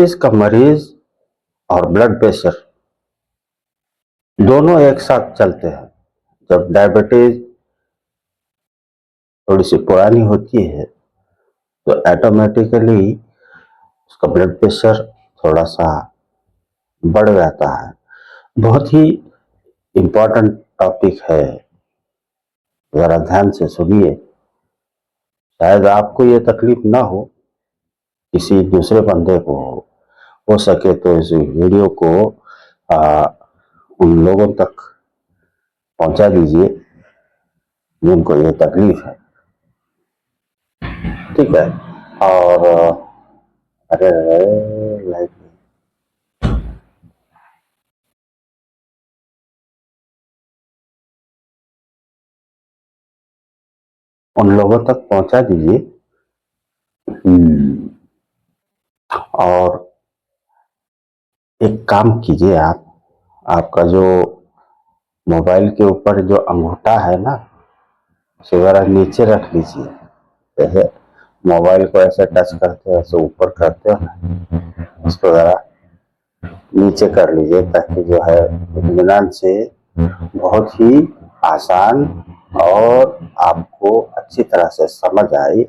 Diabetes का मरीज और ब्लड प्रेशर दोनों एक साथ चलते हैं। जब डायबिटीज थोड़ी सी पुरानी होती है तो ऑटोमेटिकली उसका ब्लड प्रेशर थोड़ा सा बढ़ जाता है। बहुत ही इम्पोर्टेंट टॉपिक है, जरा ध्यान से सुनिए। शायद आपको ये तकलीफ ना हो, किसी दूसरे बंदे को हो सके तो इस वीडियो को उन लोगों तक पहुंचा दीजिए जिनको ये तकलीफ है, ठीक है। और अरे लाइक उन लोगों तक पहुंचा दीजिए। और एक काम कीजिए, आपका जो मोबाइल के ऊपर जो अंगूठा है ना, उसे जरा नीचे रख लीजिए। जैसे मोबाइल को ऐसे टच करते हो, ऐसे ऊपर करते हो ना, उसको जरा नीचे कर लीजिए ताकि जो है इत्मीनान से बहुत ही आसान और आपको अच्छी तरह से समझ आए।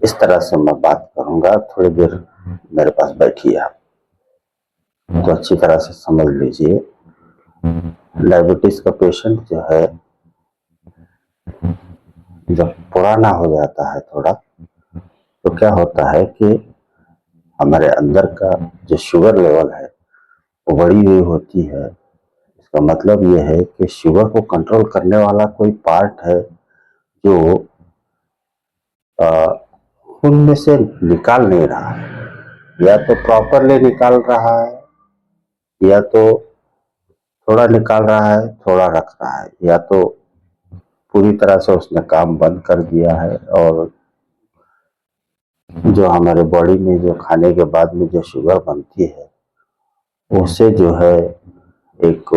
इस तरह से मैं बात करूंगा, थोड़ी देर मेरे पास बैठिए आप, तो अच्छी तरह से समझ लीजिए। डायबिटीज का पेशेंट जो है जब पुराना हो जाता है थोड़ा, तो क्या होता है कि हमारे अंदर का जो शुगर लेवल है वो बढ़ी हुई होती है। इसका मतलब ये है कि शुगर को कंट्रोल करने वाला कोई पार्ट है जो खून में से निकाल नहीं रहा है, या तो प्रॉपरली निकाल रहा है, या तो थोड़ा निकाल रहा है, थोड़ा रख रहा है, या तो पूरी तरह से उसने काम बंद कर दिया है। और जो हमारे बॉडी में जो खाने के बाद में जो शुगर बनती है, उसे जो है एक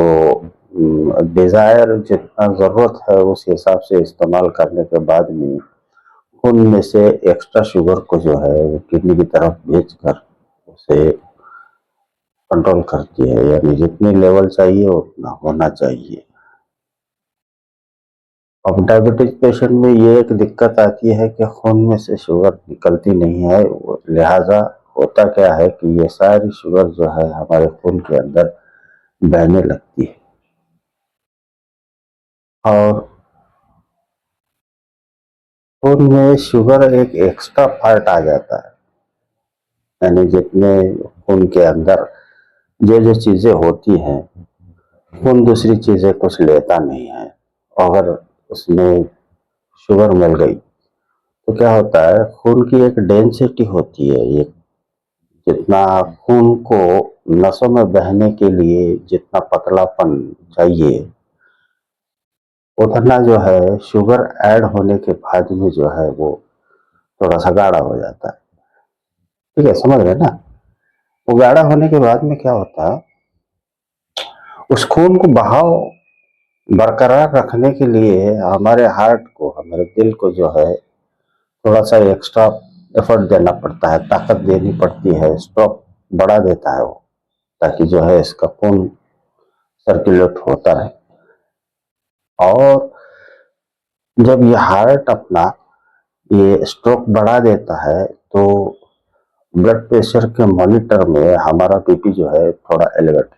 डिजायर जितना जरूरत है उस हिसाब से इस्तेमाल करने के बाद में खून में से एक्स्ट्रा शुगर को जो है वो किडनी की तरफ भेजकर उसे कंट्रोल करती है, यानी जितनी लेवल चाहिए उतना होना चाहिए। अब डायबिटीज पेशेंट में ये एक दिक्कत आती है कि खून में से शुगर निकलती नहीं है, लिहाजा होता क्या है कि ये सारी शुगर जो है हमारे खून के अंदर बहने लगती है। और खून में शुगर एक एक्स्ट्रा पार्ट आ जाता है, यानी जितने खून के अंदर जो जो चीजें होती हैं, खून दूसरी चीजें कुछ लेता नहीं है। अगर उसमें शुगर मिल गई तो क्या होता है, खून की एक डेंसिटी होती है, ये जितना खून को नसों में बहने के लिए जितना पतलापन चाहिए, उतना जो है शुगर ऐड होने के बाद में जो है वो थोड़ा सा गाढ़ा हो जाता है। ठीक है, समझ रहे ना। वो गाढ़ा होने के बाद में क्या होता है, उस खून को बहाव बरकरार रखने के लिए हमारे हार्ट को, हमारे दिल को जो है थोड़ा सा एक्स्ट्रा एफर्ट देना पड़ता है, ताकत देनी पड़ती है, स्ट्रोक बढ़ा देता है वो, ताकि जो है इसका खून सर्कुलेट होता रहे। और जब ये हार्ट अपना ये स्ट्रोक बढ़ा देता है तो ब्लड प्रेशर के मॉनिटर में हमारा बीपी जो है थोड़ा एलिवेट,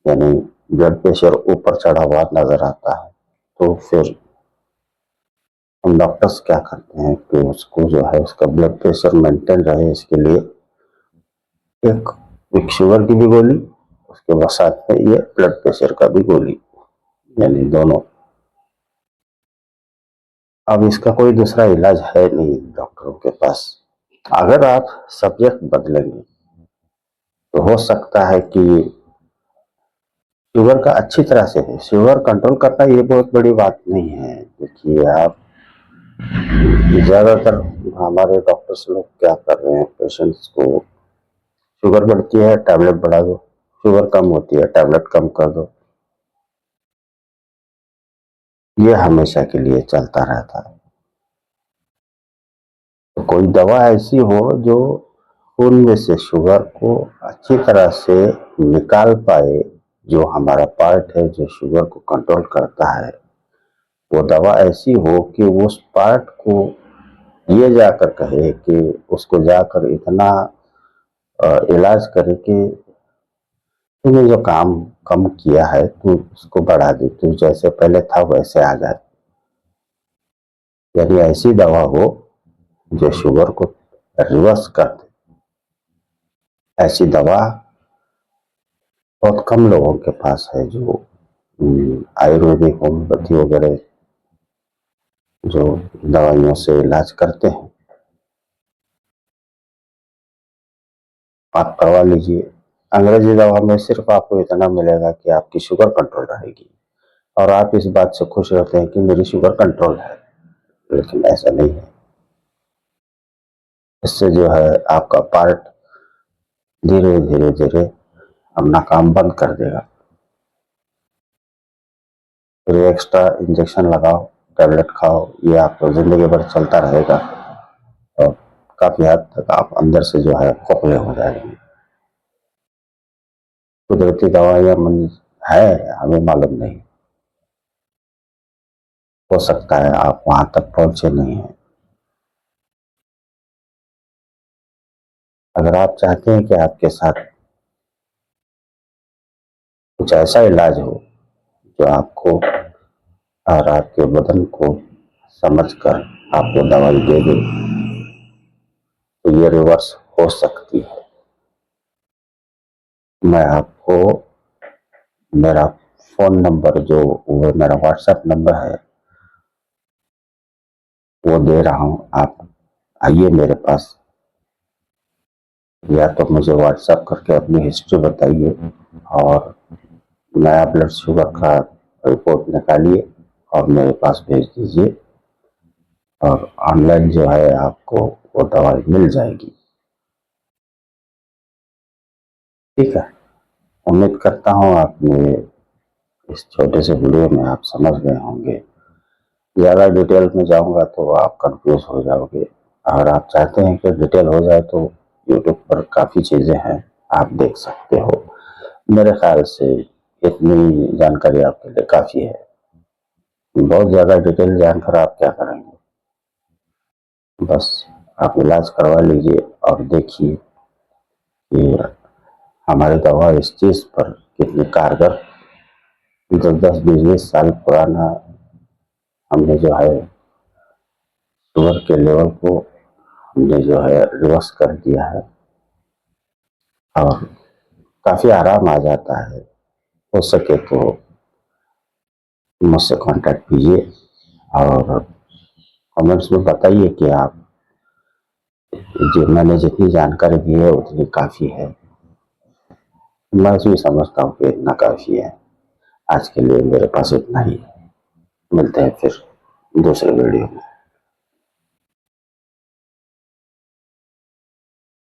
यानी ब्लड प्रेशर ऊपर चढ़ा हुआ नजर आता है। तो फिर हम डॉक्टर्स क्या करते हैं कि उसको जो है उसका ब्लड प्रेशर मेंटेन रहे, इसके लिए एक शुगर की भी गोली, उसके बाद साथ में ये ब्लड प्रेशर का भी गोली, यानी दोनों। अब इसका कोई दूसरा इलाज है नहीं डॉक्टरों के पास। अगर आप सब्जेक्ट बदलेंगे तो हो सकता है कि शुगर का अच्छी तरह से है। शुगर कंट्रोल करना ये बहुत बड़ी बात नहीं है। देखिए, आप ज्यादातर हमारे डॉक्टर्स लोग क्या कर रहे हैं, पेशेंट्स को शुगर बढ़ती है टैबलेट बढ़ा दो, शुगर कम होती है टैबलेट कम कर दो, ये हमेशा के लिए चलता रहता है। तो कोई दवा ऐसी हो जो खून में से शुगर को अच्छी तरह से निकाल पाए, जो हमारा पार्ट है जो शुगर को कंट्रोल करता है, वो दवा ऐसी हो कि उस पार्ट को ये जाकर कहे कि उसको जाकर इतना इलाज करे कि तूने जो काम कम किया है तू उसको बढ़ा दे, तू जैसे पहले था वैसे आ जाए। यानी ऐसी दवा हो जो शुगर को रिवर्स कर दे। ऐसी दवा बहुत कम लोगों के पास है जो आयुर्वेदिक होम्योपैथी वगैरह जो दवाइयों से इलाज करते हैं। आप करवा लीजिए। अंग्रेजी दवा में सिर्फ आपको इतना मिलेगा कि आपकी शुगर कंट्रोल रहेगी और आप इस बात से खुश रहते हैं कि मेरी शुगर कंट्रोल है, लेकिन ऐसा नहीं है। इससे जो है आपका पार्ट धीरे धीरे धीरे अपना काम बंद कर देगा। फिर एक्स्ट्रा इंजेक्शन लगाओ, टैबलेट खाओ, ये आपको जिंदगी भर चलता रहेगा और काफी हद तक आप अंदर से जो है खोखले हो जाएंगे। कुदरती दवाइयाँ है, हमें मालूम नहीं, हो सकता है आप वहां तक पहुंचे नहीं है। अगर आप चाहते हैं कि आपके साथ कुछ ऐसा इलाज हो जो आपको और आपके बदन को समझकर आपको दवाई दे दे, तो ये रिवर्स हो सकती है। मैं आपको मेरा फोन नंबर जो वो मेरा व्हाट्सएप नंबर है वो दे रहा हूँ, आप आइए मेरे पास, या तो मुझे व्हाट्सएप करके अपनी हिस्ट्री बताइए और नया ब्लड शुगर का रिपोर्ट निकालिए और मेरे पास भेज दीजिए और ऑनलाइन जो है आपको वो दवाई मिल जाएगी। ठीक है, उम्मीद करता हूँ आप मेरे इस छोटे से वीडियो में आप समझ गए होंगे। ज़्यादा डिटेल में जाऊंगा तो आप कंफ्यूज हो जाओगे। अगर आप चाहते हैं कि डिटेल हो जाए तो यूट्यूब पर काफ़ी चीज़ें हैं, आप देख सकते हो। मेरे ख्याल से इतनी जानकारी आपके लिए काफ़ी है। बहुत ज़्यादा डिटेल जानकर आप क्या करेंगे, बस आप इलाज करवा लीजिए और देखिए कि हमारी दवा इस चीज़ पर कितनी कारगर। तो 10-20 साल पुराना हमने जो है शुगर के लेवल को हमने जो है रिवर्स कर दिया है और काफ़ी आराम आ जाता है। हो सके तो मुझसे कांटेक्ट कीजिए और कमेंट्स में बताइए कि आप जो मैंने जितनी जानकारी दी है उतनी काफ़ी है। मैं भी समझता हूँ कि इतना काफ़ी है। आज के लिए मेरे पास इतना ही है। मिलते हैं फिर दूसरे वीडियो में।